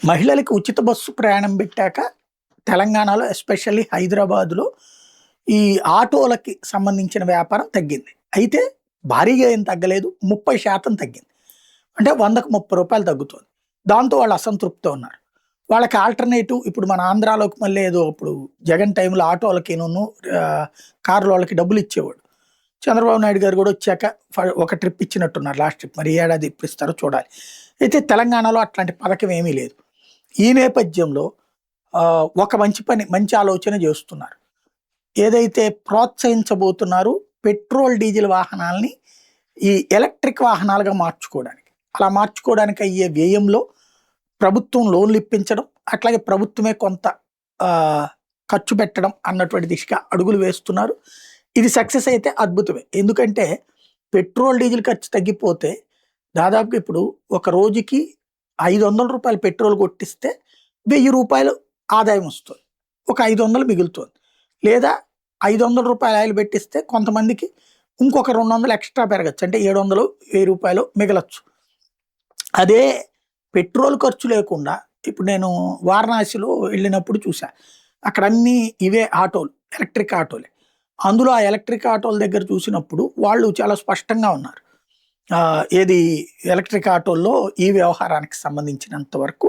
మహిళలకి ఉచిత బస్సు ప్రయాణం పెట్టాక తెలంగాణలో ఎస్పెషల్లీ హైదరాబాద్‌లో ఈ ఆటోలకి సంబంధించిన వ్యాపారం తగ్గింది. అయితే భారీగా ఏం తగ్గలేదు. 30% తగ్గింది. అంటే 100కి రూ. 30 తగ్గుతోంది. దాంతో వాళ్ళు అసంతృప్తితో ఉన్నారు. వాళ్ళకి ఆల్టర్‌నేటివ్ ఇప్పుడు మన ఆంధ్రాలోకి మళ్ళీ ఏదో ఇప్పుడు జగన్ టైంలో ఆటోలకిను కార్‌లోళ్ళకి డబ్బులిచ్చేవాడు. చంద్రబాబు నాయుడు గారు కూడా వచ్చాక ఒక ట్రిప్ ఇచ్చినట్టున్నారు లాస్ట్ ట్రిప్. మరి ఈ ఏడాది ఎప్పుడు ఇస్తారో చూడాలి. అయితే తెలంగాణలో అట్లాంటి పథకం ఏమీ లేదు. ఈ నేపథ్యంలో ఒక మంచి ఆలోచన చేస్తున్నారు. ఏదైతే ప్రోత్సహించబోతున్నారో పెట్రోల్, డీజిల్ వాహనాల్ని ఈ ఎలక్ట్రిక్ వాహనాలుగా మార్చుకోవడానికి. అలా మార్చుకోవడానికి అయ్యే వ్యయంలో ప్రభుత్వం లోన్లు ఇప్పించడం, అట్లాగే ప్రభుత్వమే కొంత ఖర్చు పెట్టడం అన్నటువంటి దిశగా అడుగులు వేస్తున్నారు. ఇది సక్సెస్ అయితే అద్భుతమే. ఎందుకంటే పెట్రోల్, డీజిల్ ఖర్చు తగ్గిపోతే దాదాపుగా ఇప్పుడు ఒక రోజుకి రూ. 500 పెట్రోల్ కొట్టిస్తే రూ. 1000 ఆదాయం వస్తుంది. ఒక 500 మిగులుతుంది. లేదా రూ. 500 ఆయిల్ పెట్టిస్తే కొంతమందికి ఇంకొక 200 ఎక్స్ట్రా పెరగచ్చు. అంటే 700, రూ. 1000 మిగలచ్చు. అదే పెట్రోల్ ఖర్చు లేకుండా ఇప్పుడు నేను వారణాసిలో వెళ్ళినప్పుడు చూసా. అక్కడ అన్నీ ఇవే ఆటోలు, ఎలక్ట్రిక్ ఆటోలే. అందులో ఆ ఎలక్ట్రిక్ ఆటోల దగ్గర చూసినప్పుడు వాళ్ళు చాలా స్పష్టంగా ఉన్నారు. ఏది ఎలక్ట్రిక్ ఆటోల్లో ఈ వ్యవహారానికి సంబంధించినంత వరకు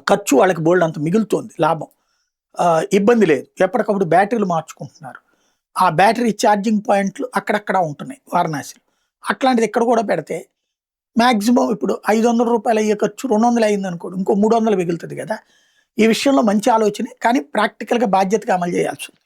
ఖర్చు వాళ్ళకి బోల్డ్ అంత మిగులుతోంది, లాభం. ఇబ్బంది లేదు. ఎప్పటికప్పుడు బ్యాటరీలు మార్చుకుంటున్నారు. ఆ బ్యాటరీ ఛార్జింగ్ పాయింట్లు అక్కడక్కడ ఉంటున్నాయి వారణాసిలో. అట్లాంటిది ఇక్కడ కూడా పెడితే మ్యాక్సిమం ఇప్పుడు రూ. 500 అయ్యే ఖర్చు 200 అయింది అనుకోండి, ఇంకో 300 మిగులుతుంది కదా. ఈ విషయంలో మంచి ఆలోచనే, కానీ ప్రాక్టికల్గా బాధ్యతగా అమలు చేయాల్సి ఉంది.